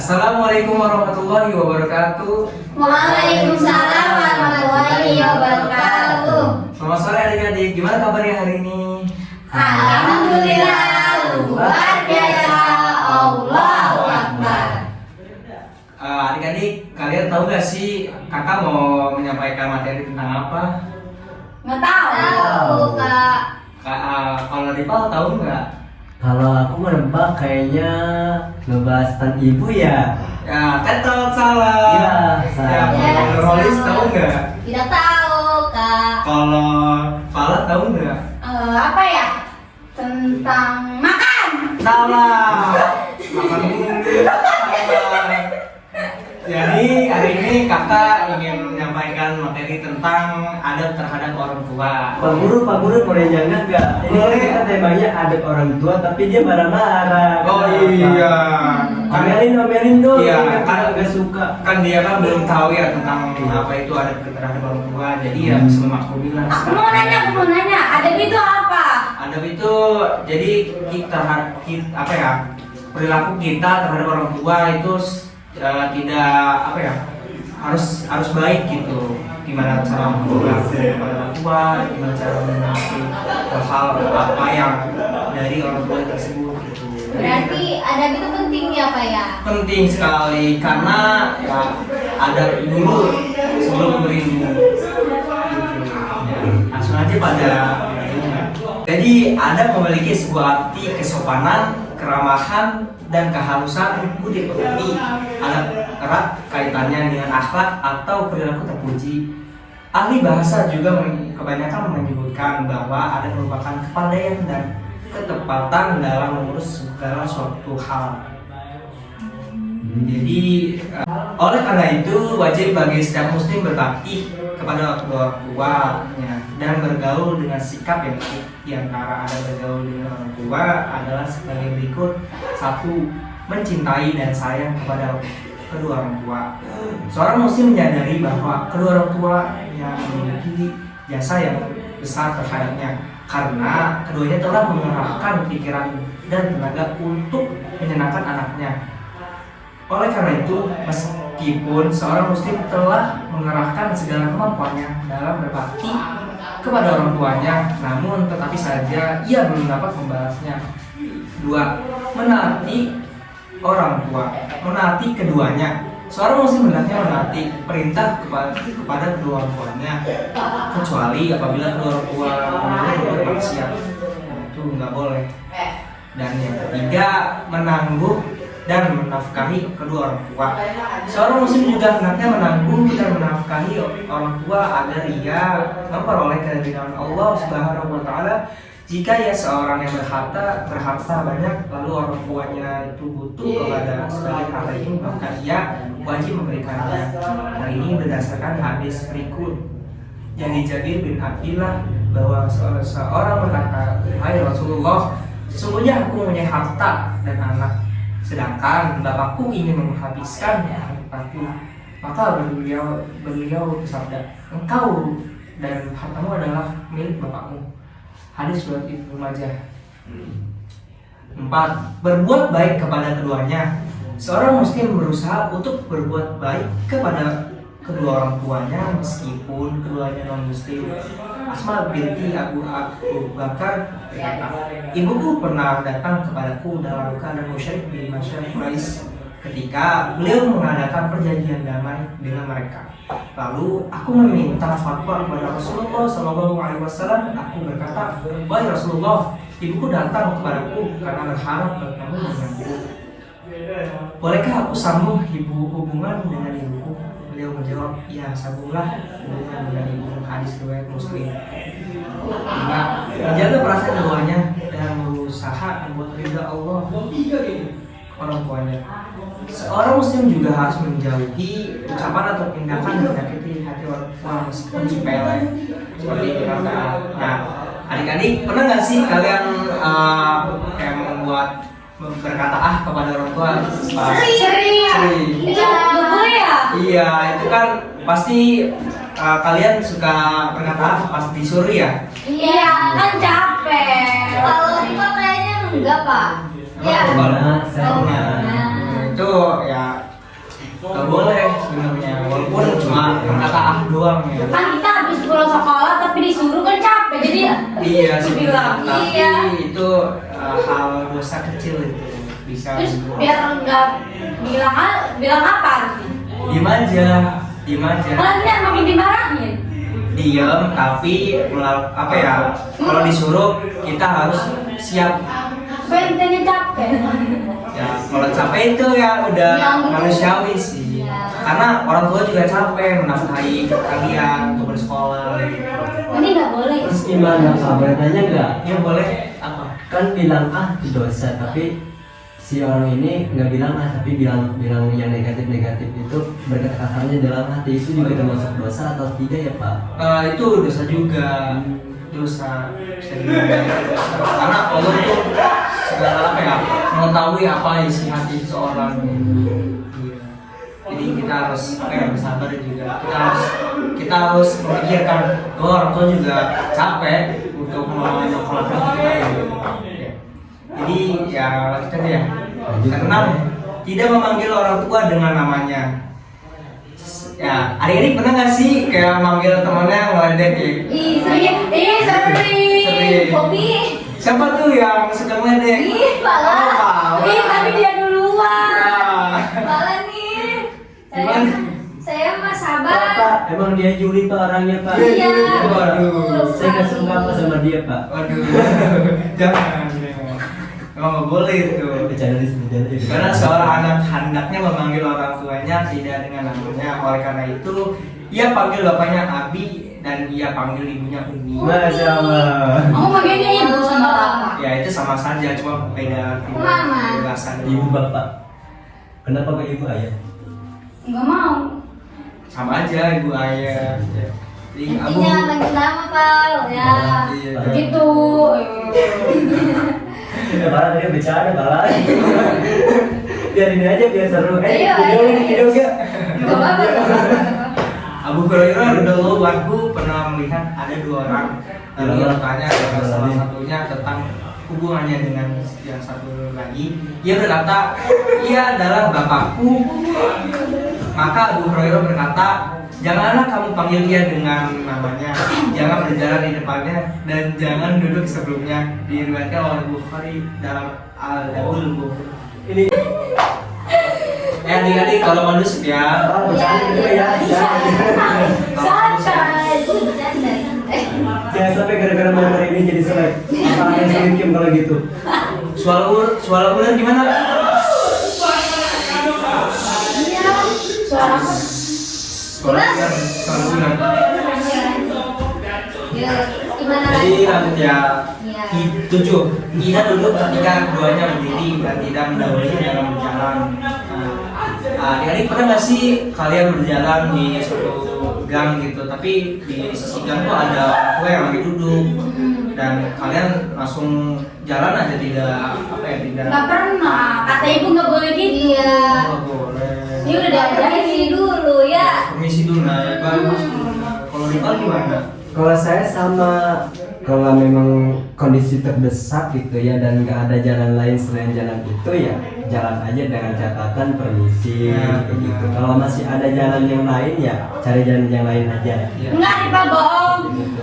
Assalamualaikum warahmatullahi wabarakatuh. Waalaikumsalam warahmatullahi wabarakatuh. Selamat sore adik-adik, gimana kabarnya hari ini? Alhamdulillah, luar biasa, Allahu Akbar. Adik-adik, kalian tahu gak sih kakak mau menyampaikan materi tentang apa? Nggak tahu, Kak. Kalau Ripal tahu nggak? Kalau aku menebak kayaknya ngebahas tentang ibu ya. Ya, ketot salah. Iya, Ya, salah. kalau Rolis tahu nggak? Tidak tahu, Kak. Kalau Fala tahu nggak? Apa ya? Tentang makan. Salah. Makan dulu. Salah. Jadi hari ini kakak ingin menyampaikan materi tentang adab terhadap orang tua. Pak Guru boleh jangan nggak? Ini kan kita temanya adab orang tua, tapi dia marah-marah. Oh iya. Omelin dong. Iya, Kita kan nggak suka. Kan dia kan belum tahu ya tentang apa itu adab terhadap orang tua. Jadi ya bisa memaklumi lah. Aku mau nanya. Adab itu apa? Adab itu jadi kita apa ya? Perilaku kita terhadap orang tua itu tidak apa ya, harus baik gitu. Gimana cara berlaku kepada orang tua, gimana cara menanggapi hal apa yang dari orang tua tersebut gitu. Berarti adab itu penting ya, Pak ya? Penting sekali karena ya adab dulu sebelum berilmu gitu. Langsung aja pada jadi adab memiliki sebuah arti kesopanan, keramahan, dan kehalusan budi pekerti. Adab erat kaitannya dengan akhlak atau perilaku terpuji. Ahli bahasa juga kebanyakan menyebutkan bahwa adab merupakan kepandaian dan ketepatan dalam mengurus segala suatu hal. Jadi oleh karena itu wajib bagi setiap muslim berbakti kepada kedua orang tuanya dan bergaul dengan sikap yang baik. Di antara ada bergaul dengan orang tua adalah sebagai berikut: 1. Mencintai dan sayang kepada kedua orang tua. Seorang muslim menyadari bahwa kedua orang tuanya memiliki jasa yang besar terhadapnya karena keduanya telah mengerahkan pikiran dan tenaga untuk menyenangkan anaknya. Oleh karena itu, meskipun seorang muslim telah mengerahkan segala kemampuannya dalam berbakti kepada orang tuanya, namun tetapi saja ia belum dapat membalasnya. 2. Menaati orang tua, menaati keduanya. Seorang muslim hendaknya menaati perintah kepada kedua orang tuanya, kecuali apabila kedua orang tua berbuat maksiat, itu nggak boleh. Dan yang ketiga, menangguh dan menafkahi kedua orang tua. Seorang muslim juga hendaknya menanggung dan menafkahi orang tua agar ia memperoleh keridhaan Allah Subhanahu wa taala. Jika ia seorang yang berharta banyak lalu orang tuanya itu butuh kepada sebagian hal lain, maka ia wajib memberikannya. Hal ini berdasarkan hadis berikut. Jadi Jabir bin Abdillah bahwa seorang berkata, "Hai Rasulullah, sesungguhnya aku mempunyai harta dan anak, sedangkan bapakku ingin menghabiskan hartaku." Maka beliau bersabda, "Engkau dan hartamu adalah milik bapakmu." Hadis riwayat Ibnu Majah. 4. Berbuat baik kepada keduanya. Seorang muslim berusaha untuk berbuat baik kepada kedua orang tuanya meskipun keduanya non muslim. Asma binti Abu Bakar berkata, "Ibuku pernah datang kepadaku dalam keadaan musyrik di masyarakat Quraisy ketika beliau mengadakan perjanjian damai dengan mereka. Lalu aku meminta fatwa kepada Rasulullah SAW. Aku berkata, 'Wahai Rasulullah, ibuku datang kepadaku karena berharap bertemu denganku. Bolehkah aku sambung hubungan dengan ibuku?' Beliau menjawab, 'Ya, sambunglah hubungan dengan ibu.' Hadis riwayat Muslim. 5. Menjaga perasaan keduanya dan berusaha membuat ridha Allah orang tuanya. Seorang muslim juga harus menjauhi ucapan atau tindakan yang menyakiti hati orang tua meskipun sepele, seperti perkataan. Nah, adik-adik pernah nggak sih kalian kayak berkata kepada orang tua? Sering. Itu boleh ya? Iya, itu kan pasti kalian suka berkata pas disuruh ya? Iya, kan capek. Kalau Rima kayaknya enggak, Pak. Iya. Kalau saya itu ya nggak boleh sebenarnya, walaupun cuma kata ah doang ya. Kan kita habis pulang sekolah tapi disuruh kan capek jadi Iya dibilang tapi iya. itu hal dosa kecil itu bisa Terus biar enggak bilang apa? diem aja Malah kita makin dimarahin. diem tapi apa ya, kalau disuruh kita harus siap. Supaya kitanya capek. Ya kalau capek itu ya udah Yang gitu. manusiawi sih, Iya. karena orang tua juga capek menafkahi kalian untuk bersekolah gitu. Ini nggak boleh. Terus gimana Pak? Boleh tanya nggak? Ya boleh apa? Kan bilang ah itu dosa, tapi si orang ini nggak bilang ah, tapi bilang yang negatif itu berkata kasarnya dalam hati, itu juga termasuk dosa atau tidak ya Pak? Itu dosa juga, dosa bisa dibilang dosa. Karena Allah tuh segala apa ya, mengetahui apa isi hati seseorang. Iya. Jadi kita harus apa ya, bersabar juga. Kita harus memikirkan bahwa orang tua juga capek untuk menyekolahkan kita. Ya. Jadi ya kita ya. Keenam, tidak memanggil orang tua dengan namanya. Ya, adik-adik pernah nggak sih kayak manggil temannya ngeledek ya? Sering. Kopi. Siapa tuh yang suka ngeledek? Pala. Oh, Tapi dia duluan. Nah, Pala nih. Gimana? Saya mah Pak, sabar. emang dia juli Pak orangnya Pak? Iya. Waduh. Saya nggak suka apa sama dia Pak. Waduh, jangan. Emang nggak boleh itu. Bercanda. Karena seorang anak hendaknya memanggil orang tuanya tidak dengan namanya. Oleh karena itu, ia panggil bapaknya Abi dan ia panggil ibunya Umi. Masya Allah. Kamu manggilnya ibu sama bapak. Ya itu sama saja, cuma beda Mama. penjelasan. Ibu bapak. Kenapa gak ibu ayah? Enggak mau. Sama aja ibu ayah. Jadi Abu. Intinya manggil nama Pal ya. Iya. Begitu. Ya malah tadi bercanda malah. Biar ini aja biar seru. Iya, Video gak? Enggak apa-apa. Abu Hurairah radhiyallahu anhu pernah melihat ada dua orang. Lalu ia bertanya kepada salah satunya tentang hubungannya dengan yang satu lagi. Ia berkata, ia adalah bapakku. Maka Abu Hurairah berkata, janganlah kamu panggil dia dengan namanya, jangan berjalan di depannya, dan jangan duduk sebelumnya. Diriwayatkan oleh Bukhari dalam Al-Adabul Mufrad. Ini Adik-adik kalau manusia ya. bercanda juga ya. Santai. Jangan sampai gara-gara motor ini jadi selek. Apa yang selek Kim kalau gitu? Suara ular gimana? Iya. Suara apa? Suara ular. Ya, gimana Jadi lagi? lanjut ya. Iya. 7. Tidak duduk ketika keduanya berdiri dan tidak mendahului dalam berjalan. Adik-adik pernah nggak sih kalian berjalan di suatu gang gitu, tapi di sisi gang tuh ada orang tua yang lagi duduk dan kalian langsung jalan aja, tidak apa ya, tidak. Nggak pernah. Kata ibu nggak boleh gitu. Iya. Oh, boleh. Ini udah diajarin dulu ya. Permisi dulu, nah bagus. Kalau di Bali gimana? Kalau saya sama, kalau memang kondisi terdesak gitu ya dan nggak ada jalan lain selain jalan itu ya jalan aja dengan catatan permisi Ya, gitu. benar. Kalau masih ada jalan yang lain ya cari jalan yang lain aja. Ya. Enggak nih Pak bohong.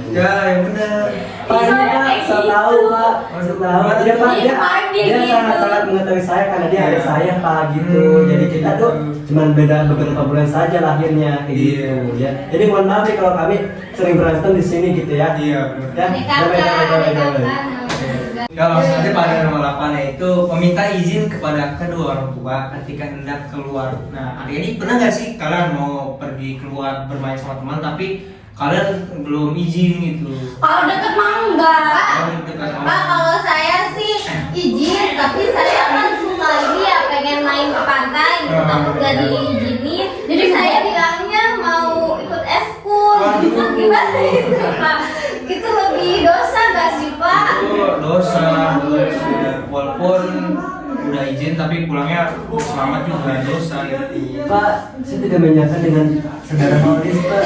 Ya, yang benar. Pak, ini Iya, Pak, kayak saya gitu. tahu Pak, saya tahu. Dia Pak, Iya, Pak, dia dia gitu. sangat mengetahui saya karena dia Iya. adik saya Pak gitu. Jadi kita tuh cuman beda beberapa bulan saja lahirnya kayak Iya. gitu ya. Jadi mohon maaf nih kalau kami sering berantem di sini gitu ya. Iya, benar. Adik kakak, adik kakak. Ya langsung aja pada nomor 8, yaitu meminta izin kepada kedua orang tua ketika hendak keluar. Nah, adik-adik pernah nggak sih kalian mau pergi keluar bermain sama teman tapi kalian belum izin gitu? Kalau deket mah enggak. Kalau dekat sama- Pak, kalau saya sih izin, tapi saya kan suka lagi ya pengen main ke pantai gitu, takut gak diizinin. Jadi saya bilangnya mau ikut eskul. Waduh. Itu gimana itu Pak? Itu lebih dosa gak sih Pak? Itu dosa. Walaupun udah izin tapi pulangnya selamat juga dosa gitu. Pak, saya tidak menyangka dengan saudara Maudis Pak.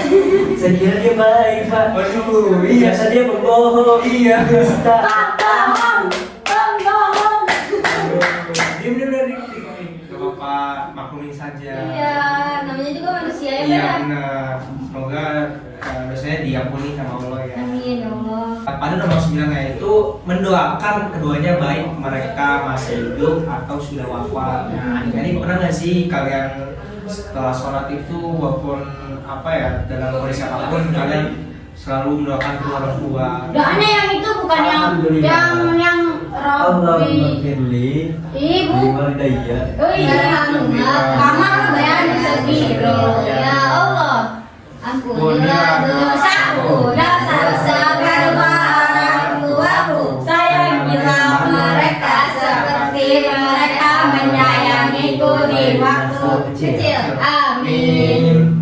Saya kira dia baik Pak. Waduh, Iya, dia pembohong. Iya. Dusta. Bang bohong, bang bohong. Diam. Gak apa-apa. apa maklumin saja. Iya, namanya juga manusia ya, Iya Pak. benar. Semoga dosanya diampuni sama Allah ya. Amin ya Allah. Pada nomor 9 yaitu mendoakan keduanya baik mereka masih hidup atau sudah wafat. Nah, ini pernah nggak sih kalian setelah sholat itu walaupun apa ya dalam kondisi apapun kalian selalu mendoakan kedua orang tua? Doanya yang itu bukan yang Allah Robbi. maghfirli Ibu. liwalidayya. Oh iya, kamar bayar sendiri. Ya Allah, ampunilah dosaku, dosa kedua orang tuaku. Sayangilah mereka seperti mereka menyayangiku di waktu kecil. Amin.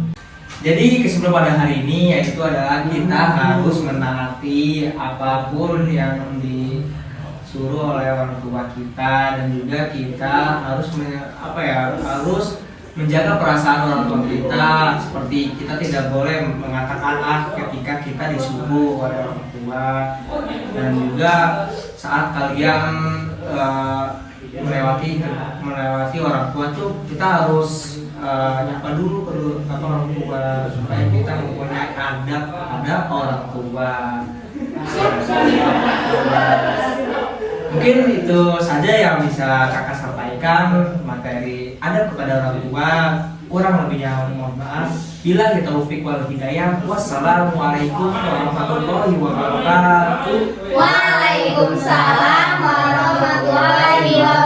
Jadi kesimpulan pada hari ini yaitu adalah kita harus menaati apapun yang disuruh oleh orang tua kita dan juga kita harus harus menjaga perasaan orang tua kita, seperti kita tidak boleh mengatakan ketika kita disuruh oleh orang tua, dan juga saat kalian melewati orang tua tuh kita harus nyapa dulu ke orang tua supaya kita mempunyai adab orang tua. Mungkin itu saja yang bisa kakak sampaikan materi adab kepada orang tua. Kurang lebihnya mohon maaf. Bila kita taufik wal hidayah. Wassalamualaikum warahmatullahi wabarakatuh. Waalaikumsalam warahmatullahi wabarakatuh.